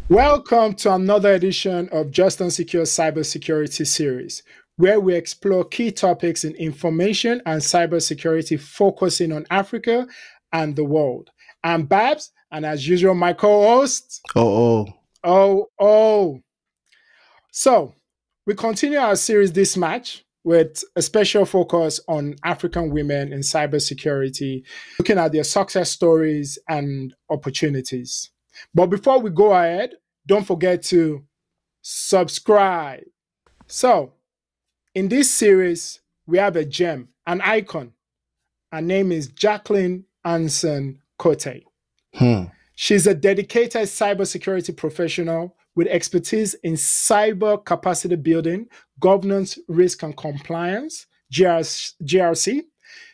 Welcome to another edition of Just Unsecure Cybersecurity series, where we explore key topics in information and cybersecurity focusing on Africa and the world. I'm Babz, and as usual, my co-host. Oh. So, we continue our series this March with a special focus on African women in cybersecurity, looking at their success stories and opportunities. But before we go ahead, don't forget to subscribe. So, in this series, we have a gem, an icon. Her name is Jacqueline Hanson-Kotei. She's a dedicated cybersecurity professional with expertise in cyber capacity building, governance, risk, and compliance, GRC.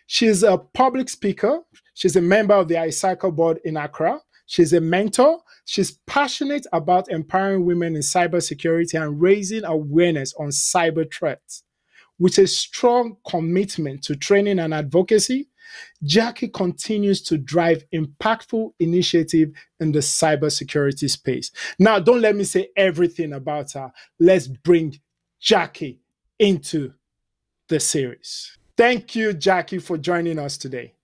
She's a public speaker. She's a member of the ISACA Board in Accra. She's a mentor. She's passionate about empowering women in cybersecurity and raising awareness on cyber threats. With a strong commitment to training and advocacy, Jackie continues to drive impactful initiative in the cybersecurity space. Now, don't let me say everything about her. Let's bring Jackie into the series. Thank you, Jackie, for joining us today.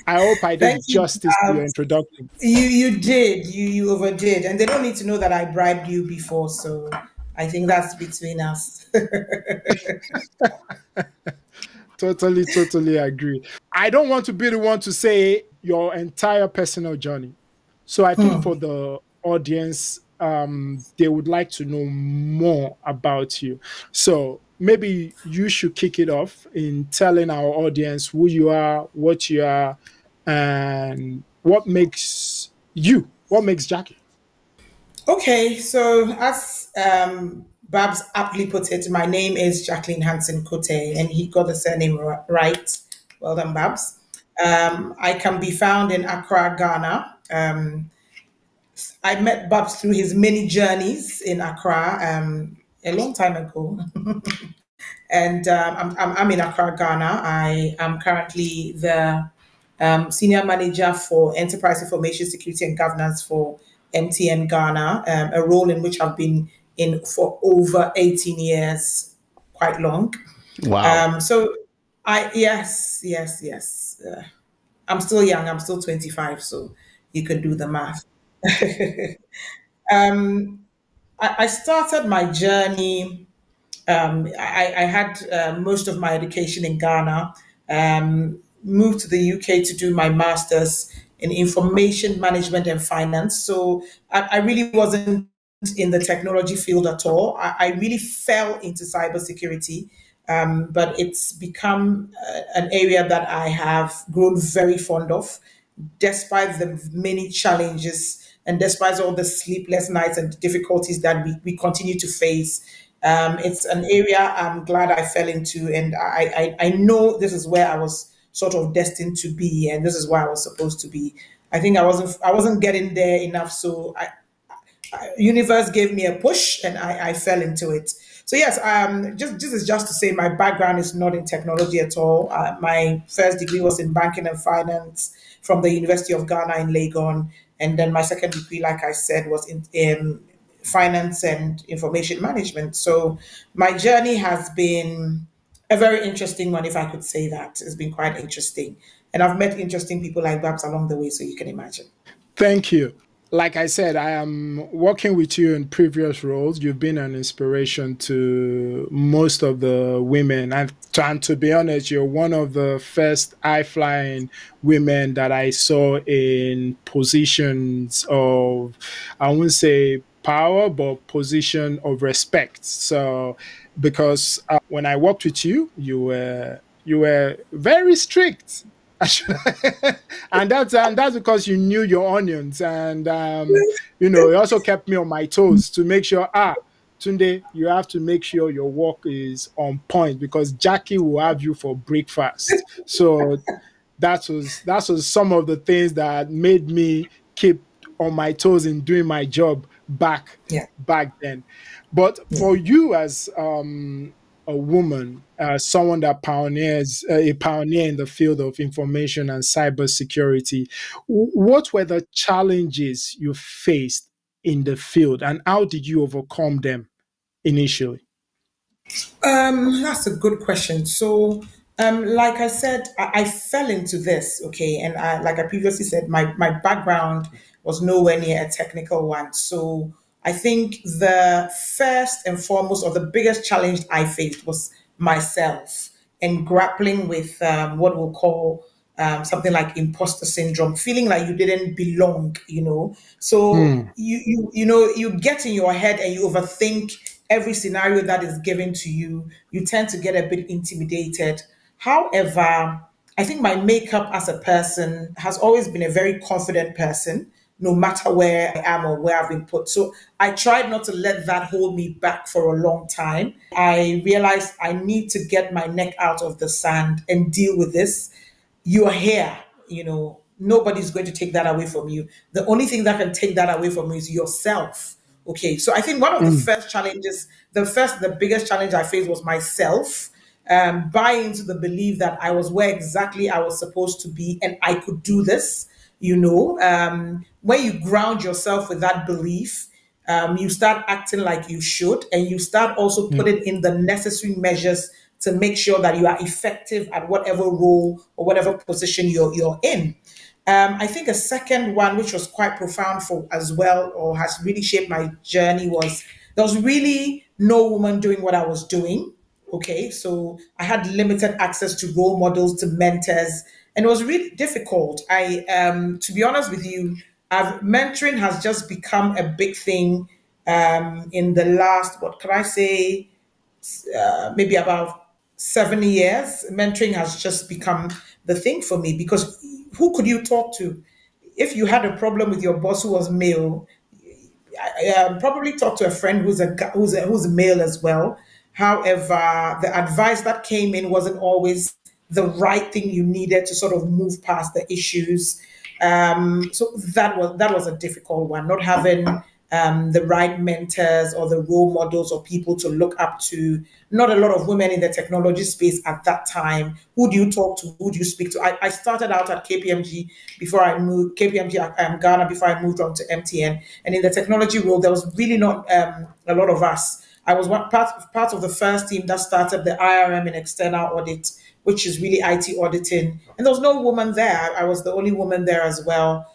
I hope I did justice to your introduction. You did. You overdid. And they don't need to know that I bribed you before, so I think that's between us. Totally agree. I don't want to be the one to say your entire personal journey. So I think for the audience, they would like to know more about you. So maybe you should kick it off in telling our audience who you are, what you are, and what makes Jackie. Okay, so as Babz aptly put it, my name is Jacqueline Hanson-Kotei, and he got the surname right. Well done, Babz. I can be found in Accra, Ghana. I met Babz through his many journeys in Accra a long time ago. And I'm in Accra, Ghana. I am currently the Senior Manager for Enterprise Information Security and Governance for MTN Ghana, a role in which I've been in for over 18 years, quite long. Wow. Yes. I'm still young. I'm still 25, so you can do the math. I started my journey. I had most of my education in Ghana, moved to the UK to do my master's in information management and finance. So I really wasn't in the technology field at all. I really fell into cybersecurity, but it's become an area that I have grown very fond of, despite the many challenges and despite all the sleepless nights and difficulties that we continue to face. It's an area I'm glad I fell into, and I know this is where I was sort of destined to be, and this is where I was supposed to be. I think I wasn't getting there enough, so universe gave me a push, and I fell into it. So yes, just to say, my background is not in technology at all. My first degree was in banking and finance from the University of Ghana in Legon, and then my second degree, like I said, was in finance and information management. So my journey has been a very interesting one, if I could say that. It's been quite interesting. And I've met interesting people like Babz along the way, so you can imagine. Thank you. Like I said, I am working with you in previous roles. You've been an inspiration to most of the women. And to be honest, you're one of the first high-flying women that I saw in positions of, I wouldn't say power, but position of respect. So, because when I worked with you, you were very strict. and that's because you knew your onions, and you also kept me on my toes to make sure, Tunde, you have to make sure your work is on point, because Jackie will have you for breakfast. So that was some of the things that made me keep on my toes in doing my job back then. But for you as a woman, someone that a pioneer in the field of information and cybersecurity, what were the challenges you faced in the field, and how did you overcome them initially? That's a good question. So, like I said, I fell into this, okay, and like I previously said, my background was nowhere near a technical one. So, I think the first and foremost, or the biggest challenge I faced was myself and grappling with what we'll call something like imposter syndrome, feeling like you didn't belong, you know. So you get in your head and you overthink every scenario that is given to you. You tend to get a bit intimidated. However, I think my makeup as a person has always been a very confident person, no matter where I am or where I've been put. So I tried not to let that hold me back for a long time. I realized I need to get my neck out of the sand and deal with this. You're here, you know, nobody's going to take that away from you. The only thing that can take that away from you is yourself. Okay, so I think one of the first challenges, the biggest challenge I faced was myself, buying into the belief that I was where exactly I was supposed to be and I could do this. You know, when you ground yourself with that belief, you start acting like you should, and you start also putting in the necessary measures to make sure that you are effective at whatever role or whatever position you're in. I think a second one, which was quite profound for as well, or has really shaped my journey, was there was really no woman doing what I was doing. Okay, so I had limited access to role models, to mentors, and it was really difficult. To be honest with you, mentoring has just become a big thing in the last, what can I say, maybe about 7 years. Mentoring has just become the thing for me, because who could you talk to? If you had a problem with your boss who was male, I probably talk to a friend who's male as well. However, the advice that came in wasn't always the right thing you needed to sort of move past the issues. So that was a difficult one. Not having the right mentors or the role models or people to look up to. Not a lot of women in the technology space at that time. Who do you talk to? Who do you speak to? I started out at KPMG before I moved, KPMG Ghana, before I moved on to MTN. And in the technology role, there was really not a lot of us. I was part of the first team that started the IRM in external audit, which is really IT auditing. And there was no woman there. I was the only woman there as well.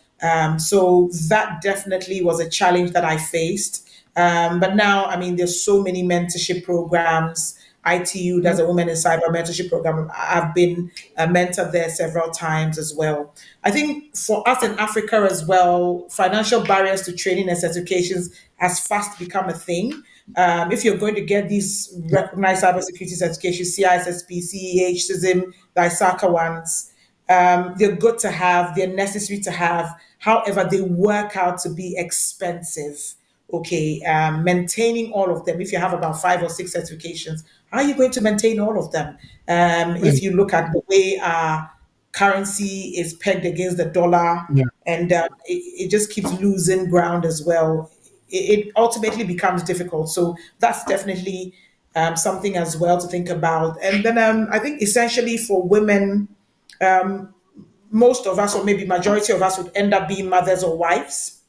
So that definitely was a challenge that I faced. But now, I mean, there's so many mentorship programs. ITU does a WomenInCyber mentorship program. I've been a mentor there several times as well. I think for us in Africa as well, financial barriers to training and certifications has fast become a thing. If you're going to get these recognized cybersecurity certifications, CISSP, CEH, CISM, the ISACA ones, they're good to have, they're necessary to have. However, they work out to be expensive. Okay, maintaining all of them. If you have about 5 or 6 certifications, how are you going to maintain all of them? If you look at the way our currency is pegged against the dollar, and it just keeps losing ground as well, it ultimately becomes difficult. So that's definitely something as well to think about. And then I think essentially for women, most of us, or maybe majority of us, would end up being mothers or wives.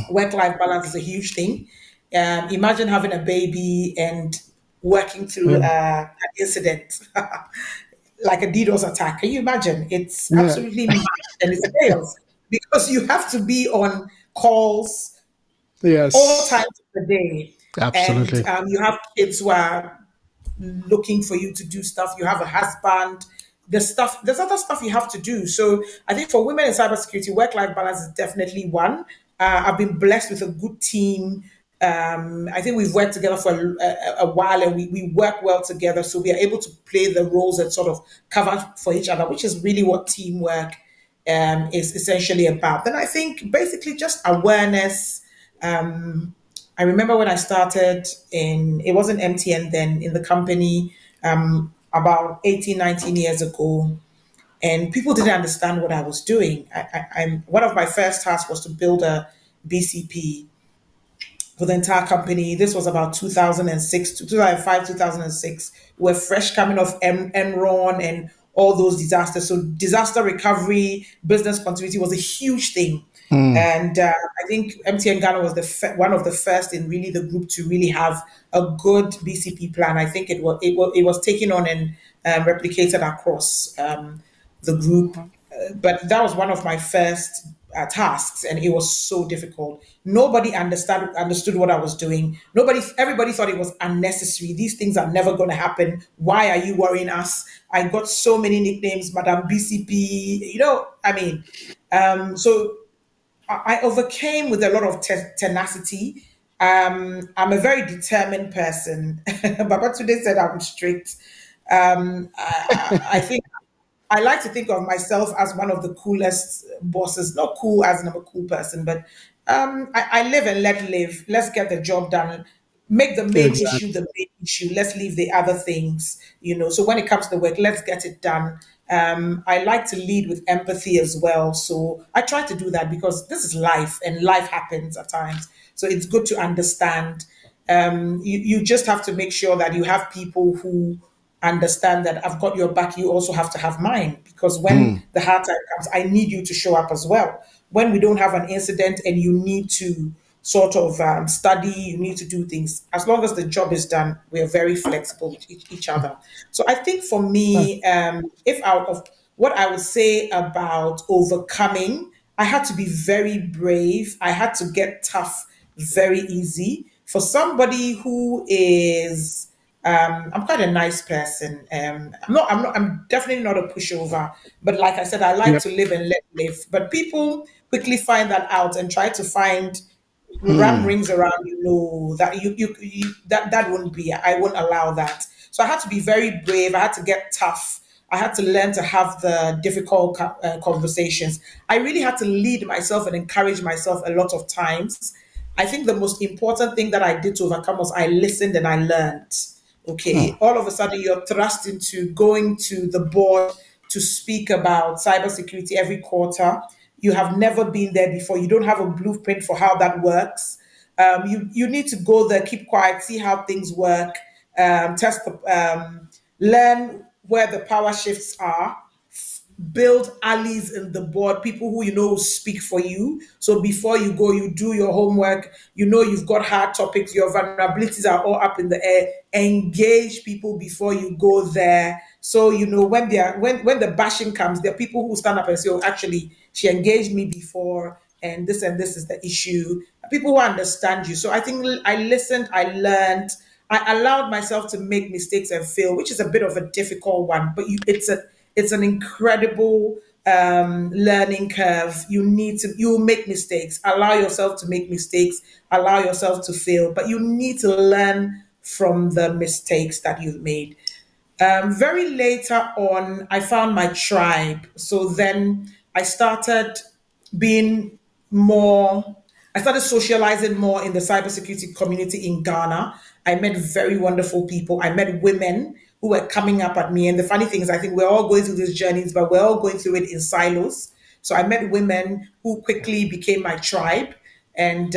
Work-life balance is a huge thing. Imagine having a baby and working through an incident like a DDoS attack. Can you imagine? It's absolutely mad, and it's chaos, because you have to be on calls all times of the day. Absolutely. And you have kids who are looking for you to do stuff. You have a husband. There's other stuff you have to do. So I think for women in cybersecurity, work-life balance is definitely one. I've been blessed with a good team. I think we've worked together for a while, and we work well together. So we are able to play the roles and sort of cover for each other, which is really what teamwork is essentially about. Then I think basically just awareness. I remember when I started it wasn't MTN then, in the company, about 18, 19 years ago, and people didn't understand what I was doing. One of my first tasks was to build a BCP for the entire company. This was about 2006, 2005, 2006. We're fresh coming off Enron and all those disasters. So disaster recovery, business continuity was a huge thing. And I think MTN Ghana was one of the first in really the group to really have a good BCP plan. I think it was taken on and replicated across the group. But that was one of my first tasks, and it was so difficult. Nobody understood what I was doing. Everybody thought it was unnecessary. These things are never going to happen. Why are you worrying us? I got so many nicknames, Madam BCP. So I overcame with a lot of tenacity. I'm a very determined person. Baba today said I'm strict. I think I like to think of myself as one of the coolest bosses. Not cool as in I'm a cool person, but I live and let live. Let's get the job done. Make the main issue the main issue. Let's leave the other things, So when it comes to the work, let's get it done. I like to lead with empathy as well. So I try to do that because this is life and life happens at times. So it's good to understand. You just have to make sure that you have people who understand that I've got your back, you also have to have mine. Because when the hard time comes, I need you to show up as well. When we don't have an incident and you need to sort of study, you need to do things. As long as the job is done, we are very flexible with each other. So I think for me, if out of what I would say about overcoming, I had to be very brave. I had to get tough very easy. For somebody who is I'm quite a nice person. I'm definitely not a pushover. But like I said, I like to live and let live. But people quickly find that out and try to find ram rings around that that wouldn't be. I won't allow that. So I had to be very brave. I had to get tough. I had to learn to have the difficult conversations. I really had to lead myself and encourage myself a lot of times. I think the most important thing that I did to overcome was I listened and I learned. Okay, all of a sudden you're thrust into going to the board to speak about cybersecurity every quarter. You have never been there before. You don't have a blueprint for how that works. You need to go there, keep quiet, see how things work, learn where the power shifts are, build allies in the board, people who will speak for you. So before you go, you do your homework. You've got hard topics. Your vulnerabilities are all up in the air. Engage people before you go there. So when the bashing comes, there are people who stand up and say, "Oh, actually, she engaged me before, and this is the issue." People who understand you. So I think I listened, I learned. I allowed myself to make mistakes and fail, which is a bit of a difficult one, but it's an incredible learning curve. You make mistakes, allow yourself to make mistakes, allow yourself to fail, but you need to learn from the mistakes that you've made. Very later on, I found my tribe. So then I started being I started socializing more in the cybersecurity community in Ghana. I met very wonderful people. I met women who were coming up at me. And the funny thing is, I think we're all going through these journeys, but we're all going through it in silos. So I met women who quickly became my tribe. And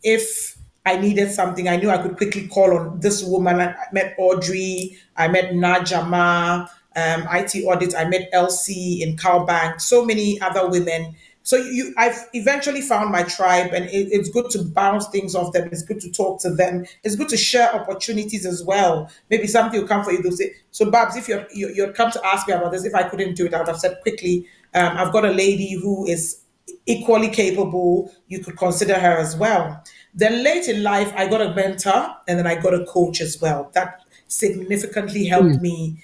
if I needed something, I knew I could quickly call on this woman. I met Audrey, I met Najama, IT Audit, I met Elsie in Cowbank, so many other women. So I've eventually found my tribe, and it's good to bounce things off them. It's good to talk to them. It's good to share opportunities as well. Maybe something will come for you. They'll say, "So Babz, if you'd come to ask me about this, if I couldn't do it, I would have said quickly, I've got a lady who is equally capable. You could consider her as well." Then late in life, I got a mentor, and then I got a coach as well. That significantly helped me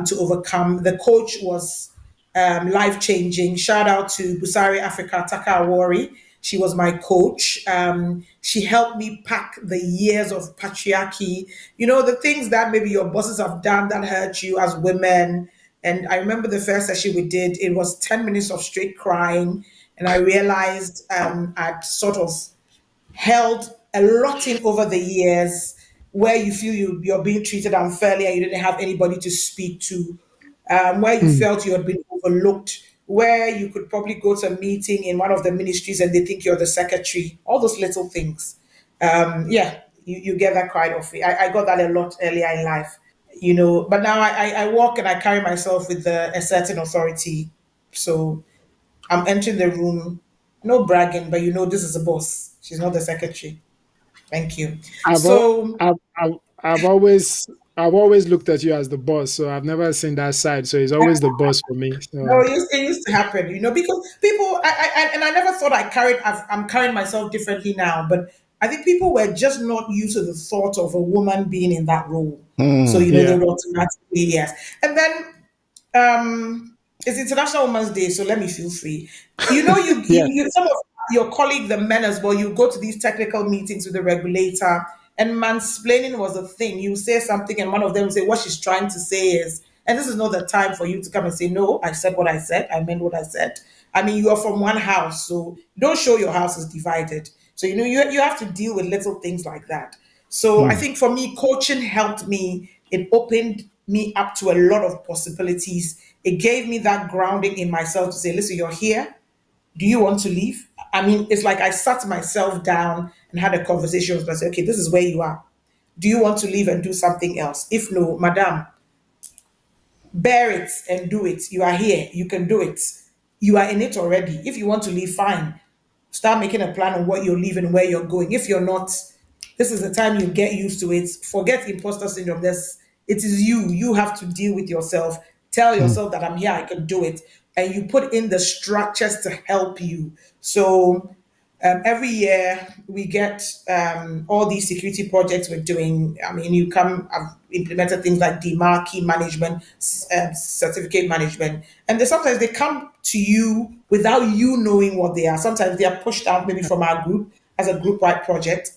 to overcome. The coach was life-changing. Shout out to Busari Africa, Taka Awori. She was my coach. She helped me pack the years of patriarchy, the things that maybe your bosses have done that hurt you as women. And I remember the first session we did, it was 10 minutes of straight crying. And I realized I'd sort of held a lot in over the years where you feel you're being treated unfairly and you didn't have anybody to speak to. Where you felt you had been overlooked, where you could probably go to a meeting in one of the ministries and they think you're the secretary, all those little things. You get that quite often. I got that a lot earlier in life, but now I walk and I carry myself with a certain authority. So I'm entering the room No bragging, but this is the boss. She's not the secretary. Thank you. I've, al- So I've always looked at you as the boss, so I've never seen that side. So he's always the boss for me. no, So it used to happen, because people, and I never thought I'm carrying myself differently now, but I think people were just not used to the thought of a woman being in that role. So, they yeah, would automatically, yes. And then, it's International Women's Day, so let me feel free. yeah, Some of your colleagues, the men as well, you go to these technical meetings with the regulator, and mansplaining was a thing. You say something, and one of them say, what she's trying to say is, and this is not the time for you to come and say, no, I said what I said. I meant what I said. I mean, you are from one house, so don't show your house is divided. So, you have to deal with little things like that. So I think for me, coaching helped me. It opened me up to a lot of possibilities. It gave me that grounding in myself to say, listen, you're here. Do you want to leave? I mean, it's like I sat myself down and had a conversation with myself. Okay, this is where you are. Do you want to leave and do something else? If no, madam, bear it and do it. You are here. You can do it. You are in it already. If you want to leave, fine. Start making a plan on what you're leaving, where you're going. If you're not, this is the time you get used to it. Forget imposter syndrome. It is you. You have to deal with yourself. Tell yourself that I'm here, I can do it. And you put in the structures to help you. So every year we get all these security projects we're doing. I mean, I've implemented things like DMAR, key management, certificate management. And sometimes they come to you without you knowing what they are. Sometimes they are pushed out maybe from our group as a group-wide project.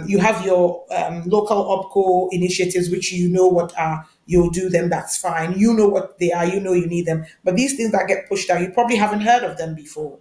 You have your local OPCO initiatives, which you know what are. You'll do them, that's fine. You know what they are, you know you need them. But these things that get pushed out, you probably haven't heard of them before.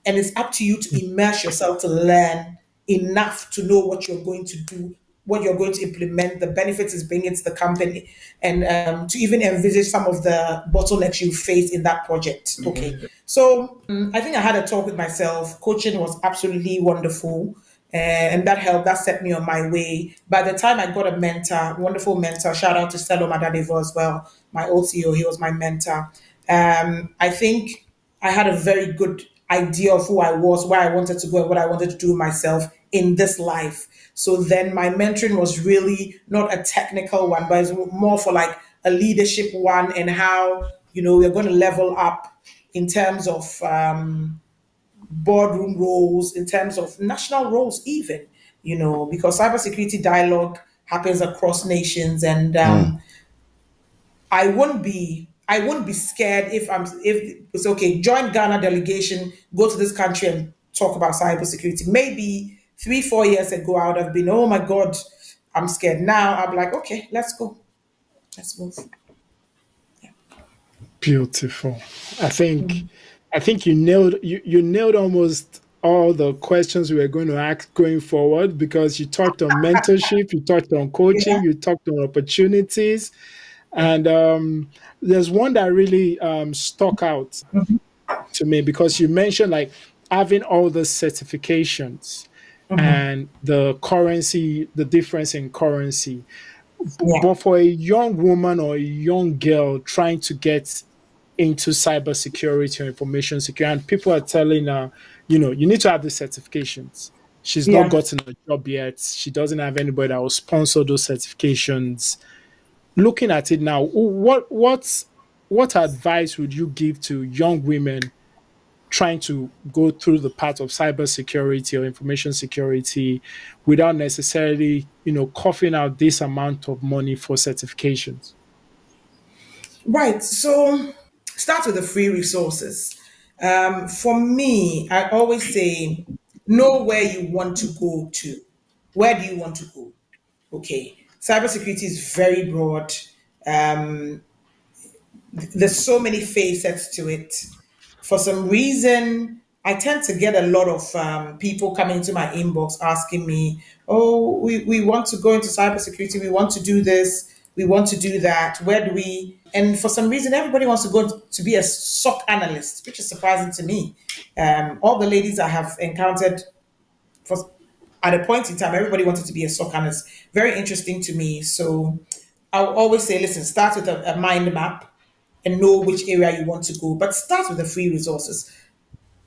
And it's up to you to immerse yourself to learn enough to know what you're going to do, what you're going to implement, the benefits it's bringing to the company, and to even envisage some of the bottlenecks you face in that project. Okay. So I think I had a talk with myself. Coaching was absolutely wonderful. And that helped, that set me on my way. By the time I got a mentor, wonderful mentor, shout out to Stella Madadevo as well, my old CEO, he was my mentor. I think I had a very good idea of who I was, where I wanted to go, and what I wanted to do myself in this life. So then my mentoring was really not a technical one, but it's more for like a leadership one, and how, we're going to level up in terms of boardroom roles, in terms of national roles, even, because cybersecurity dialogue happens across nations, and I wouldn't be scared if it's okay. Join Ghana delegation, go to this country and talk about cybersecurity. Maybe 3-4 years ago, I would have been, oh my God, I'm scared. Now I'm like, okay, let's go, let's move. beautiful. I think you nailed almost all the questions we were going to ask going forward, because you talked on mentorship, you talked on coaching, Yeah. you talked on opportunities, and there's one that really stuck out to me, because you mentioned like having all the certifications and the currency, the difference in currency. Yeah. But for a young woman or a young girl trying to get into cybersecurity or information security, and people are telling her, you need to have the certifications. She's not Yeah. gotten a job yet. She doesn't have anybody that will sponsor those certifications. Looking at it now, what advice would you give to young women trying to go through the path of cybersecurity or information security without necessarily, coughing out this amount of money for certifications? Right. So start with the free resources. For me, I always say, know where you want to go to. Where do you want to go? Okay. Cybersecurity is very broad. Um, there's so many facets to it. For some reason, I tend to get a lot of people coming to my inbox asking me, oh, we want to go into cybersecurity, we want to do this, we want to do that. Where do we? And for some reason, everybody wants to go to be a SOC analyst, which is surprising to me. All the ladies I have encountered, for, at a point in time, everybody wanted to be a SOC analyst. Very interesting to me. So I'll always say, listen, start with a mind map and know which area you want to go, but start with the free resources.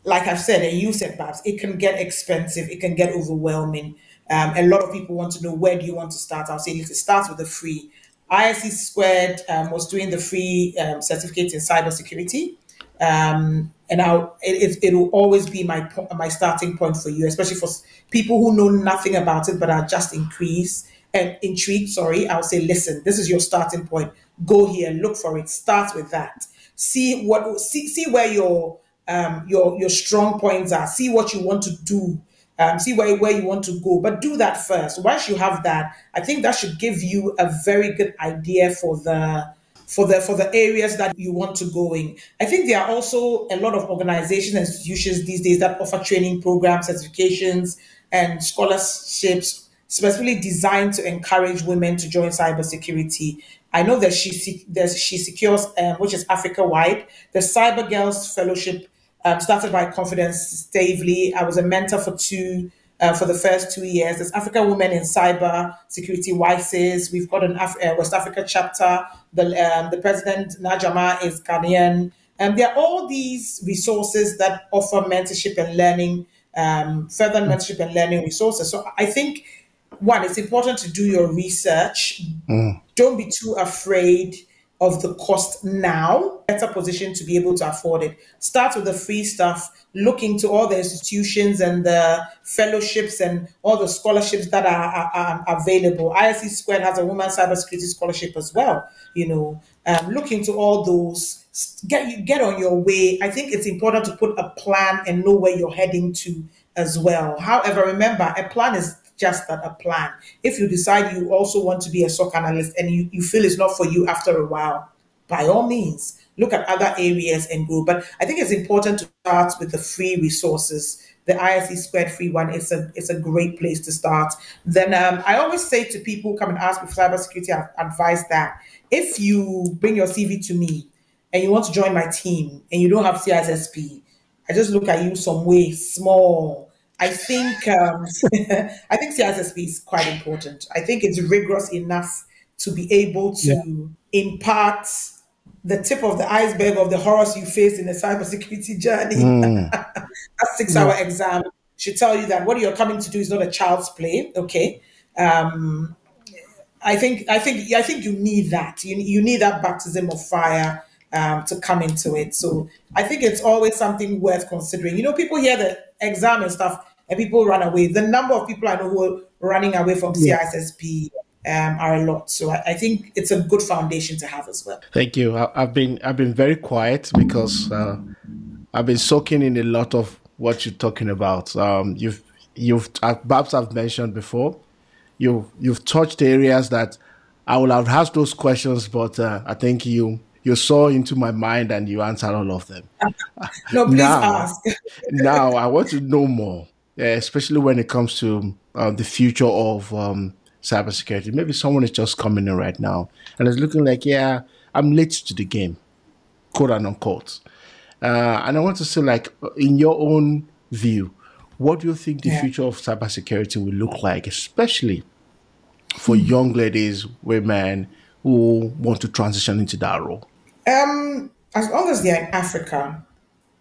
like I've said, and you said, Babs, it can get expensive, it can get overwhelming. A lot of people want to know, where do you want to start? I'll say it starts with the free. ISC Squared was doing the free certificate in cybersecurity. And it will always be my starting point for you, especially for people who know nothing about it but are just intrigued. Sorry, I'll say, listen, this is your starting point. Go here, look for it. Start with that. See where your strong points are. See what you want to do. See where you want to go, but do that first. Once you have that, I think that should give you a very good idea for the areas that you want to go in. I think there are also a lot of organizations and institutions these days that offer training programs, certifications, and scholarships specifically designed to encourage women to join cybersecurity. I know that she secures, which is Africa-wide, the Cyber Girls Fellowship, started by Confidence Stavely. I was a mentor for the first 2 years. There's Africa Women in Cyber Security WISEs. We've got an West Africa chapter. The president, Najama, is Ghanaian. There are all these resources that offer mentorship and learning, further mentorship and learning resources. So I think, one, it's important to do your research. Don't be too afraid of the cost now. Better position to be able to afford it. Start with the free stuff. Look into all the institutions and the fellowships and all the scholarships that are available. ISC Squared has a Women's Cybersecurity Scholarship as well. Look into all those. Get on your way. I think it's important to put a plan and know where you're heading to as well. However, remember, a plan is just that, a plan. If you decide you also want to be a SOC analyst and you feel it's not for you after a while, by all means, look at other areas and grow. But I think it's important to start with the free resources. The ISC Squared free one, it's a great place to start. Then I always say to people who come and ask me for cybersecurity advice that if you bring your CV to me and you want to join my team and you don't have CISSP, I just look at you some way small. I think I think CISSP is quite important. I think it's rigorous enough to be able to impart the tip of the iceberg of the horrors you face in the cybersecurity journey. A 6-hour exam should tell you that what you're coming to do is not a child's play. Okay, I think you need that. You need that baptism of fire to come into it. So I think it's always something worth considering. People hear the exam and stuff, and people run away. The number of people I know who are running away from CISSP are a lot. So I think it's a good foundation to have as well. Thank you. I've been very quiet because I've been soaking in a lot of what you're talking about. Babs, I've mentioned before, you've touched areas that I would have asked those questions, but I think you saw into my mind and you answered all of them. No, please ask. Now I want to know more, especially when it comes to the future of cybersecurity. Maybe someone is just coming in right now and is looking like, I'm late to the game, quote and unquote. And I want to say, like, in your own view, what do you think the future of cybersecurity will look like, especially for young ladies, women who want to transition into that role? As long as they're in Africa,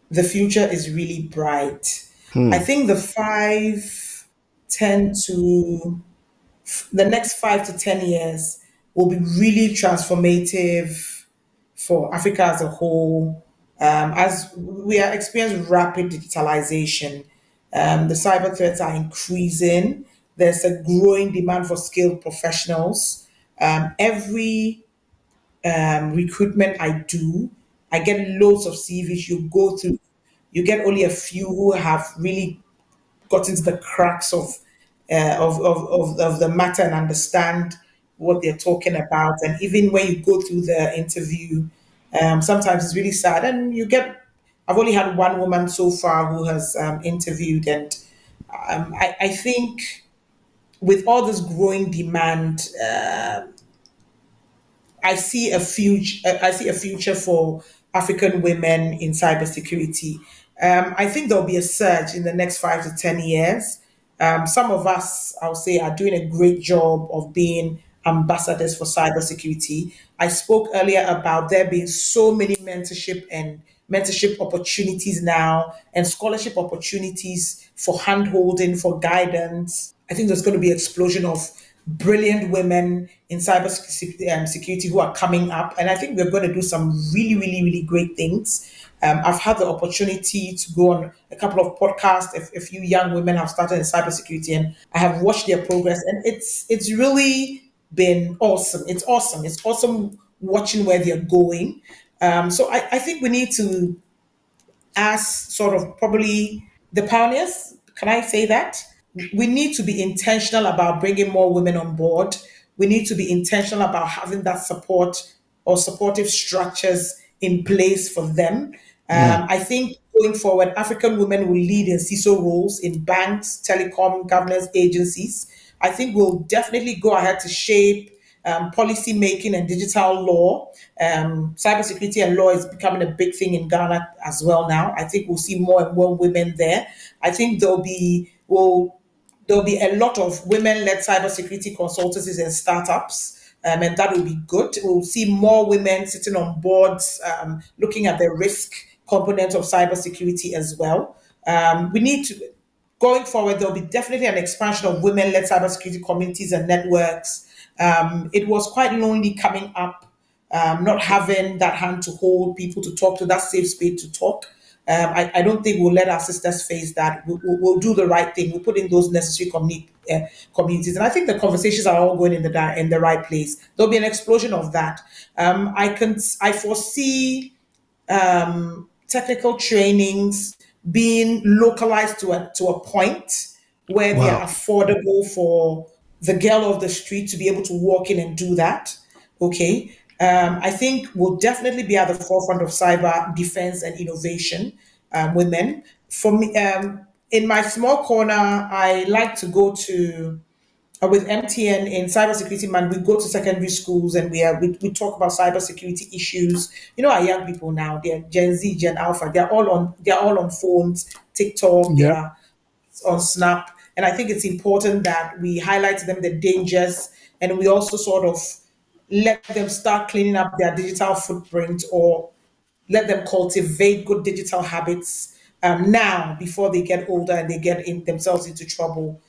the future is really bright. I think the next 5 to 10 years will be really transformative for Africa as a whole. As we are experiencing rapid digitalization, the cyber threats are increasing. There's a growing demand for skilled professionals. Every recruitment I do, I get loads of CVs. You go through, you get only a few who have really got into the cracks of the matter and understand what they're talking about. And even when you go through the interview, sometimes it's really sad. And I've only had one woman so far who has interviewed, and I think with all this growing demand, I see a future for African women in cybersecurity. I think there'll be a surge in the next 5 to 10 years. Some of us, I'll say, are doing a great job of being ambassadors for cybersecurity. I spoke earlier about there being so many mentorship and mentorship opportunities now and scholarship opportunities for hand-holding, for guidance. I think there's going to be an explosion of brilliant women in cybersecurity who are coming up. And I think we're going to do some really, really, really great things. I've had the opportunity to go on a couple of podcasts. A few young women have started in cybersecurity, and I have watched their progress. And it's really been awesome. It's awesome. It's awesome watching where they're going. So I think we need to ask sort of probably the pioneers. Can I say that? We need to be intentional about bringing more women on board. We need to be intentional about having that support or supportive structures in place for them. I think going forward, African women will lead in CISO roles in banks, telecom, governance agencies. I think we'll definitely go ahead to shape policy making and digital law. Cybersecurity and law is becoming a big thing in Ghana as well now. I think we'll see more and more women there. I think there'll be a lot of women-led cybersecurity consultancies and startups, and that will be good. We'll see more women sitting on boards, looking at the risk component of cybersecurity as well. We need to, going forward, there'll be definitely an expansion of women-led cybersecurity communities and networks. It was quite lonely coming up, not having that hand to hold, people to talk to, that safe space to talk. I don't think we'll let our sisters face that. We'll do the right thing. We'll put in those necessary communities. And I think the conversations are all going in the right place. There'll be an explosion of that. I foresee technical trainings being localized to a point where they are affordable for the girl of the street to be able to walk in and do that. Okay. I think we'll definitely be at the forefront of cyber defense and innovation, women. For me, in my small corner, I like to go to, with MTN in Cybersecurity Man, we go to secondary schools and we talk about cybersecurity issues. You know, our young people now, they're Gen Z, Gen Alpha, they're all on phones, TikTok, they're on Snap. And I think it's important that we highlight to them the dangers, and we also sort of let them start cleaning up their digital footprint, or let them cultivate good digital habits now before they get older and they get themselves into trouble.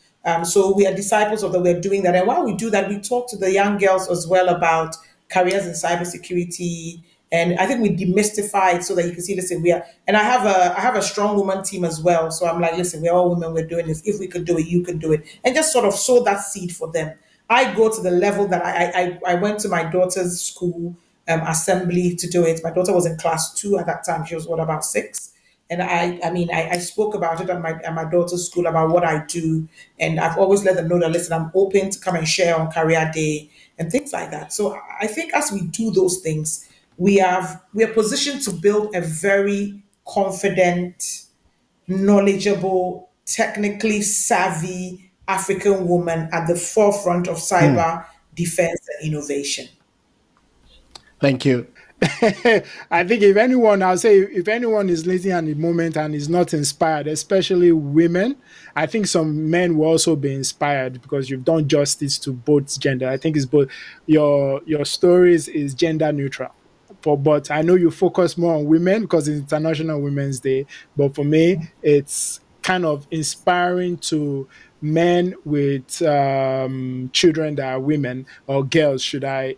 So we are disciples of that. We're doing that. And while we do that, we talk to the young girls as well about careers in cybersecurity. And I think we demystify it so that you can see, listen, and I have a strong woman team as well. So I'm like, listen, we're all women, we're doing this. If we could do it, you can do it. And just sort of sow that seed for them. I go to the level that I went to my daughter's school assembly to do it. My daughter was in class 2 at that time. She was, about 6? And I spoke about it at my daughter's school about what I do. And I've always let them know that, listen, I'm open to come and share on career day and things like that. So I think as we do those things, we are positioned to build a very confident, knowledgeable, technically savvy African woman at the forefront of cyber defense and innovation. Thank you. I think if anyone is listening at the moment and is not inspired, especially women, I think some men will also be inspired, because you've done justice to both gender. I think it's both. Your stories is gender neutral. But I know you focus more on women because it's International Women's Day. But for me, it's kind of inspiring to men with children that are women, or girls, should I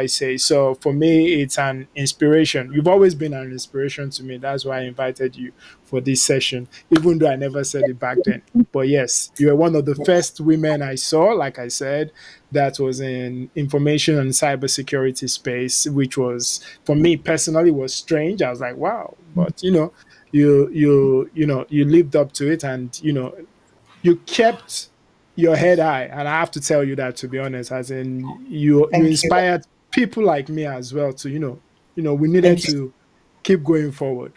say. So for me, it's an inspiration. You've always been an inspiration to me. That's why I invited you for this session, even though I never said it back then. But yes, you were one of the first women I saw, like I said, that was in information and cybersecurity space, which was, for me personally, was strange. I was like, wow. But you lived up to it, and you kept your head high. And I have to tell you that, to be honest, as in you inspired people like me as well to, we needed to keep going forward.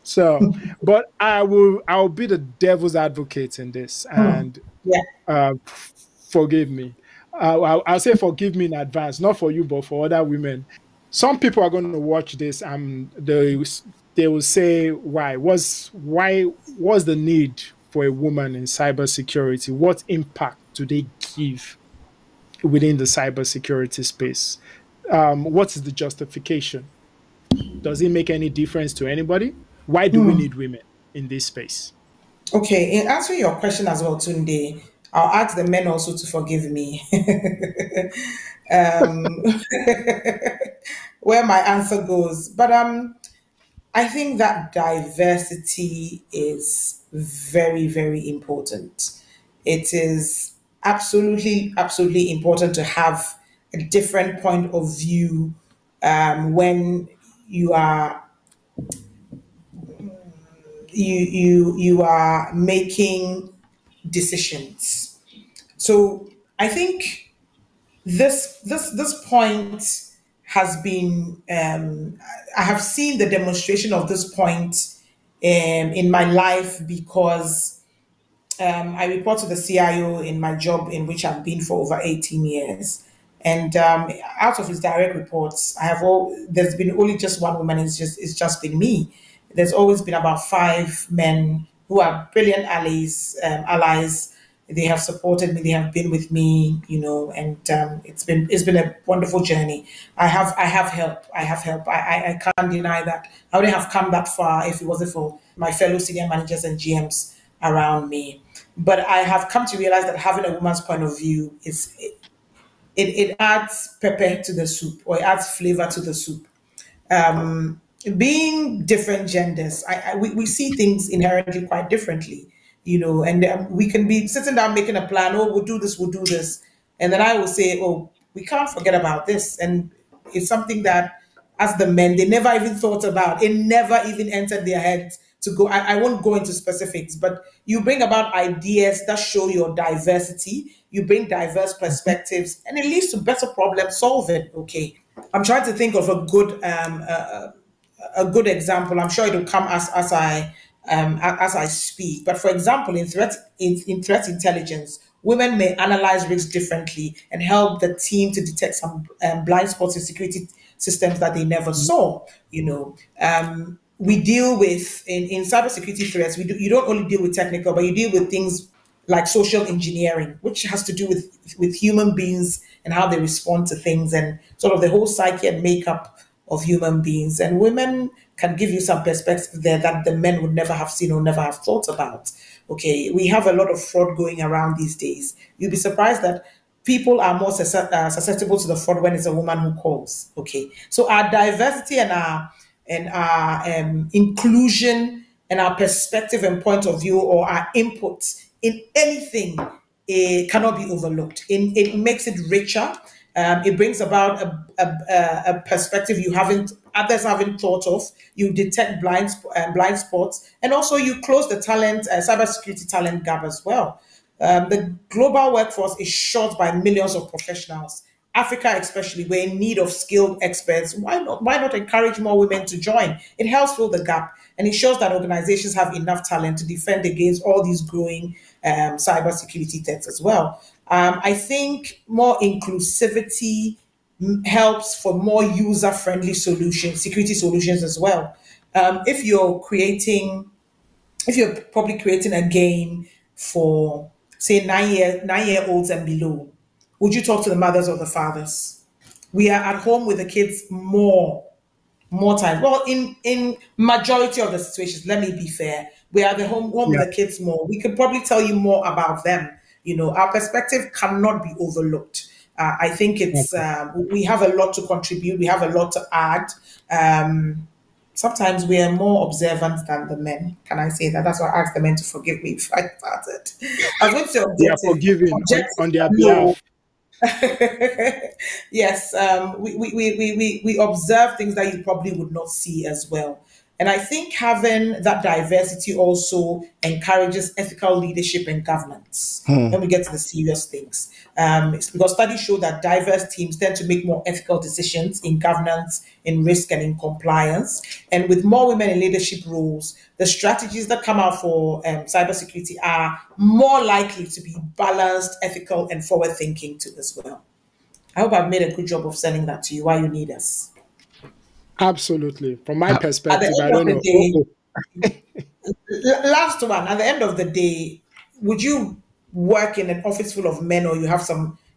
So, but I'll be the devil's advocate in this, and forgive me. I'll say forgive me in advance, not for you, but for other women. Some people are going to watch this and they will say, why was the need for a woman in cybersecurity? What impact do they give within the cybersecurity space? What is the justification? Does it make any difference to anybody? Why do we need women in this space? Okay, in answering your question as well, Tunde, I'll ask the men also to forgive me. Where my answer goes. But I think that diversity is very, very important. It is absolutely, absolutely important to have a different point of view when you are you are making decisions. So I think this point has been I have seen the demonstration of this point in my life because I report to the CIO in my job in which I've been for over 18 years. And out of his direct reports, there's been only just one woman. It's just been me. There's always been about 5 men who are brilliant allies. They have supported me. They have been with me, and it's been a wonderful journey. I have help. I have help. I can't deny that. I wouldn't have come that far if it wasn't for my fellow senior managers and GMs around me. But I have come to realize that having a woman's point of view it adds pepper to the soup, or it adds flavor to the soup. Being different genders, we see things inherently quite differently, and we can be sitting down making a plan. Oh, we'll do this, and then I will say, oh, we can't forget about this, and it's something that, as the men, they never even thought about. It never even entered their heads to go. I won't go into specifics, but you bring about ideas that show your diversity. You bring diverse perspectives, and it leads to better problem solving. Okay, I'm trying to think of a good example. I'm sure it'll come as I speak. But for example, in threat intelligence, women may analyze risks differently and help the team to detect some blind spots in security systems that they never saw. We deal with in cybersecurity threats. You don't only deal with technical, but you deal with things like social engineering, which has to do with human beings and how they respond to things and sort of the whole psyche and makeup of human beings. And women can give you some perspective there that the men would never have seen or never have thought about. Okay, we have a lot of fraud going around these days. You'll be surprised that people are more susceptible to the fraud when it's a woman who calls. Okay, so our diversity and our inclusion and our perspective and point of view, or our input in anything, it cannot be overlooked. It makes it richer. It brings about a perspective others haven't thought of. You detect blind spots, and also you close the cybersecurity talent gap as well. The global workforce is short by millions of professionals. Africa especially, we're in need of skilled experts. Why not encourage more women to join? It helps fill the gap, and it shows that organizations have enough talent to defend against all these growing cybersecurity threats as well. I think more inclusivity helps for more user-friendly solutions, security solutions as well. If you're probably creating a game for, say, 9-year-olds and below, would you talk to the mothers or the fathers? We are at home with the kids more times. Well, in majority of the situations, let me be fair, we are at home with the kids more. We could probably tell you more about them. Our perspective cannot be overlooked. I think we have a lot to contribute. We have a lot to add. Sometimes we are more observant than the men. Can I say that? That's why I asked the men to forgive me if I started. I was going to say objective. They are forgiving on their behalf. Yes, we observe things that you probably would not see as well. And I think having that diversity also encourages ethical leadership and governance when we get to the serious things. It's because studies show that diverse teams tend to make more ethical decisions in governance, in risk, and in compliance. And with more women in leadership roles, the strategies that come out for cybersecurity are more likely to be balanced, ethical, and forward-thinking too as well. I hope I've made a good job of selling that to you, why you need us. Absolutely. From my perspective, I don't know. Last one, at the end of the day, would you work in an office full of men, or it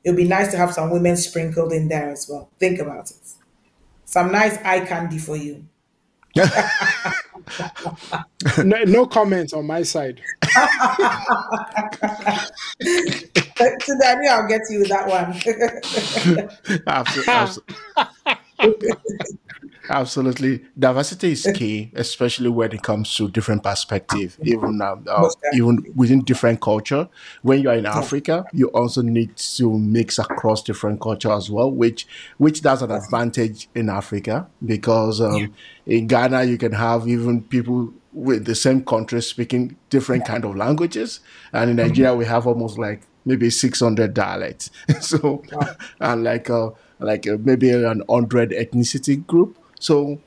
would be nice to have some women sprinkled in there as well? Think about it. Some nice eye candy for you. No, no comments on my side. So Daniel, I'll get you with that one. Absolutely. Diversity is key, especially when it comes to different perspective, Most even definitely. within different culture. When you're in Yeah, Africa, you also need to mix across different culture as well, which does an that's, advantage in Africa because yeah, in Ghana you can have even people with the same country speaking different kind of languages, and in Nigeria we have almost like maybe 600 dialects. So, wow. and maybe an 100 ethnicity group. So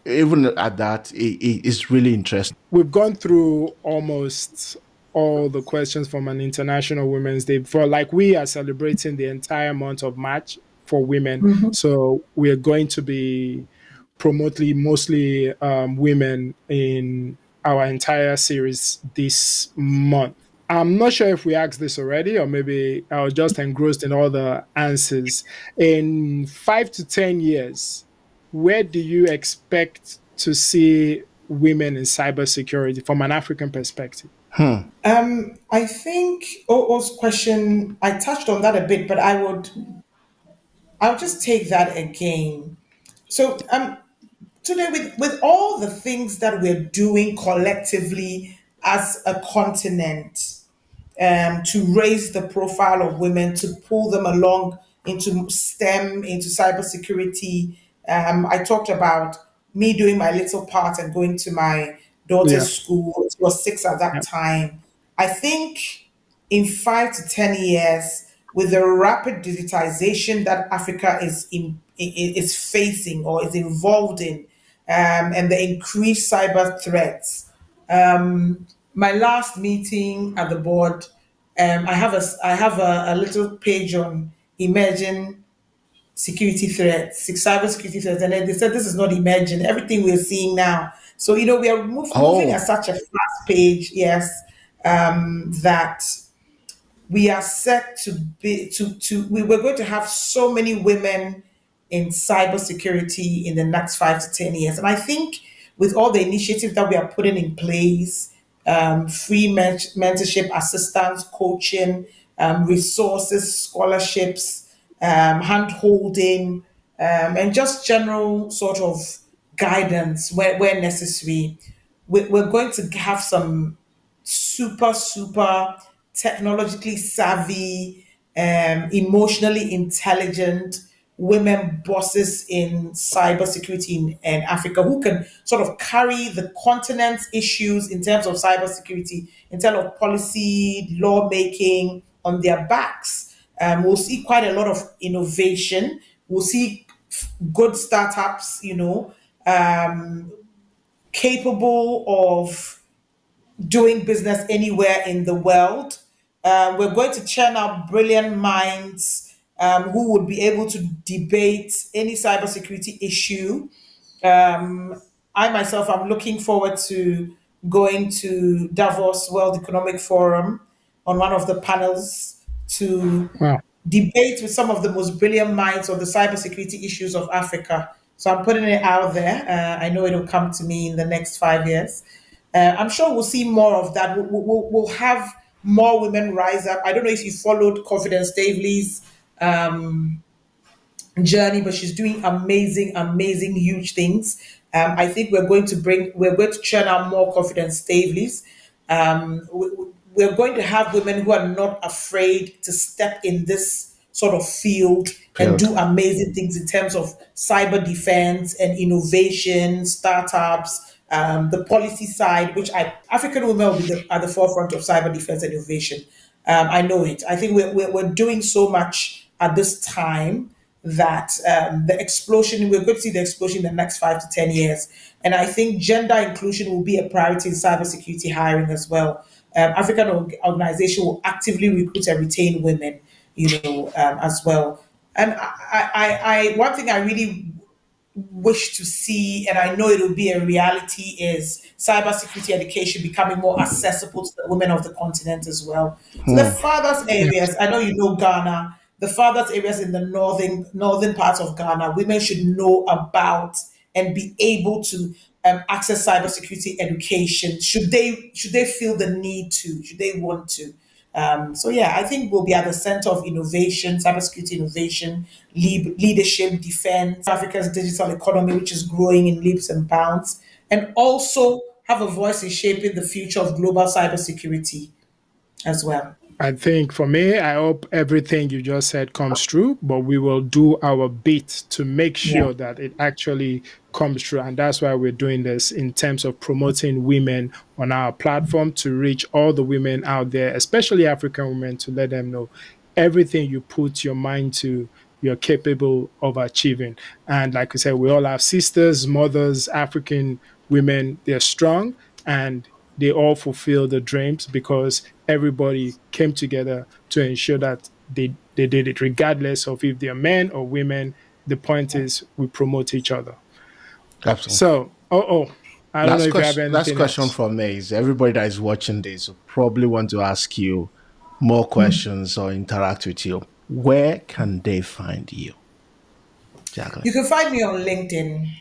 even at that, it's really interesting. We've gone through almost all the questions from an International Women's Day. For like we are celebrating the entire month of March for women, so we are going to be promoting mostly women in our entire series this month. I'm not sure if we asked this already, or maybe I was just engrossed in all the answers. In 5 to 10 years, where do you expect to see women in cybersecurity from an African perspective? I think O's question, I touched on that a bit, but I'll just take that again. So today with all the things that we're doing collectively as a continent, to raise the profile of women, to pull them along into STEM, into cybersecurity. I talked about me doing my little part and going to my Yeah. daughter's school. It was 6 at that Yeah. time. I think in 5 to 10 years, with the rapid digitization that Africa is facing or is involved in, and the increased cyber threats, my last meeting at the board, I have a little page on emerging security threats, cyber security threats, and then they said this is not emerging. Everything we're seeing now. So we are moving at Oh, such a fast page. Yes, that we are set to be we were going to have so many women in cybersecurity in the next 5 to 10 years. And I think with all the initiatives that we are putting in place, free mentorship, assistance, coaching, resources, scholarships, hand holding, and just general sort of guidance where necessary, we're going to have some super technologically savvy, emotionally intelligent women bosses in cybersecurity in Africa who can sort of carry the continent's issues in terms of cybersecurity, in terms of policy, lawmaking on their backs. We'll see quite a lot of innovation. We'll see good startups, capable of doing business anywhere in the world. We're going to churn out brilliant minds who would be able to debate any cybersecurity issue. I myself am looking forward to going to Davos World Economic Forum on one of the panels to Wow. debate with some of the most brilliant minds on the cybersecurity issues of Africa. So I'm putting it out there. I know it'll come to me in the next 5 years. I'm sure we'll see more of that. We'll have more women rise up. I don't know if you followed Confidence Davies' journey, but she's doing amazing, huge things. I think we're going to churn out more Confidence Davies. We're going to have women who are not afraid to step in this sort of field and field. do amazing things in terms of cyber defense and innovation, startups, the policy side, which African women will be at the forefront of cyber defense and innovation. I know it. I think we're doing so much at this time that we're going to see the explosion in the next 5 to 10 years. And I think gender inclusion will be a priority in cybersecurity hiring as well. African organization will actively recruit and retain women, as well. And one thing I really wish to see, and I know it will be a reality, is cybersecurity education becoming more accessible to the women of the continent as well. So the farthest areas, I know you know Ghana, the farthest areas in the northern parts of Ghana, women should know about and be able to access cybersecurity education? Should they feel the need to? Should they want to? So yeah, I think we'll be at the center of innovation, cybersecurity innovation, leadership, defense, Africa's digital economy, which is growing in leaps and bounds, and also have a voice in shaping the future of global cybersecurity as well. I think for me, I hope everything you just said comes true, but we will do our bit to make sure that it actually comes true. And that's why we're doing this in terms of promoting women on our platform to reach all the women out there, especially African women, to let them know everything you put your mind to, you're capable of achieving. And like I said, we all have sisters, mothers, African women, they're strong, and they all fulfill the dreams because everybody came together to ensure that they did it, regardless of if they're men or women. The point is we promote each other. Absolutely. So, I don't know if you have anything last question else. from me is everybody that is watching this will probably want to ask you more questions or interact with you. Where can they find you, Jacqueline? You can find me on LinkedIn,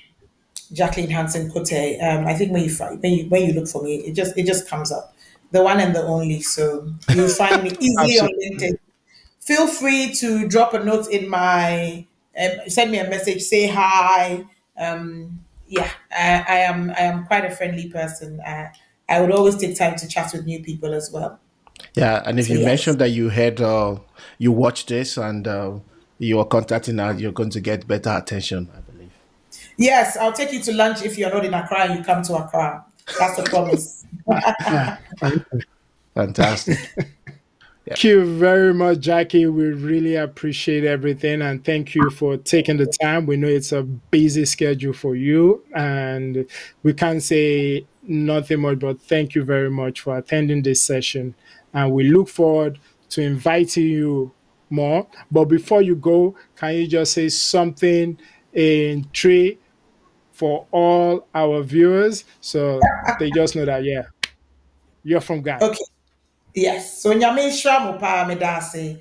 Jacqueline Hanson-Kotei. I think when you look for me, it just comes up, the one and the only. So you'll find me easily on LinkedIn. Feel free to drop a note in my, send me a message, say hi. I am quite a friendly person. I would always take time to chat with new people as well. Yeah, and if you mentioned that you had you watched this and you are contacting her, you're going to get better attention, I believe. Yes, I'll take you to lunch if you're not in Accra and you come to Accra. That's a promise. Fantastic. Thank you very much, Jackie. We really appreciate everything, and thank you for taking the time. We know it's a busy schedule for you, and we can't say nothing more, but thank you very much for attending this session. And we look forward to inviting you more. But before you go, can you just say something in 3 for all our viewers so they just know that, yeah, you're from Ghana? Okay. Yes. So Nyame Nhyira mo pa medase.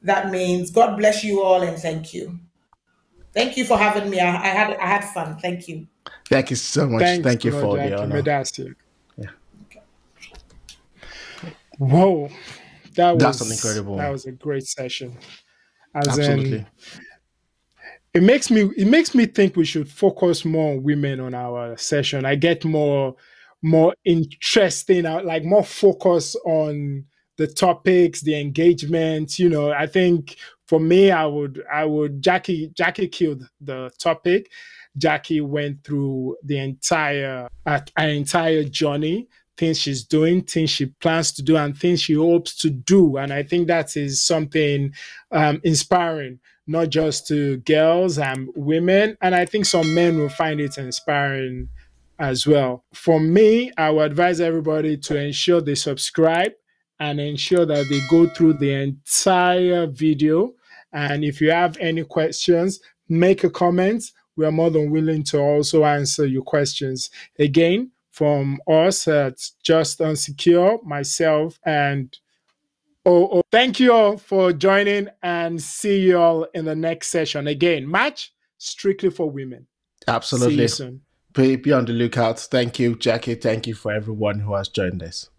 That means God bless you all and thank you. Thank you for having me. I had fun. Thank you. Thank you so much. Thank you for the honor. Yeah. Okay. Whoa. That's an incredible. That was a great session. Absolutely. It makes me think we should focus more on women on our session. I get more interesting, like more focus on the topics, the engagement. You know, I think for me, I would Jackie killed the topic. Jackie went through the entire journey, things she's doing, things she plans to do, and things she hopes to do. And I think that is something inspiring, not just to girls and women. And I think some men will find it inspiring as well. For me, I would advise everybody to ensure they subscribe and ensure that they go through the entire video. And if you have any questions, make a comment. We are more than willing to also answer your questions. Again, from us at Just Unsecure, myself and OO. Thank you all for joining and see you all in the next session. Again, match strictly for women. Absolutely. See you soon. Be on the lookout. Thank you, Jackie. Thank you for everyone who has joined us.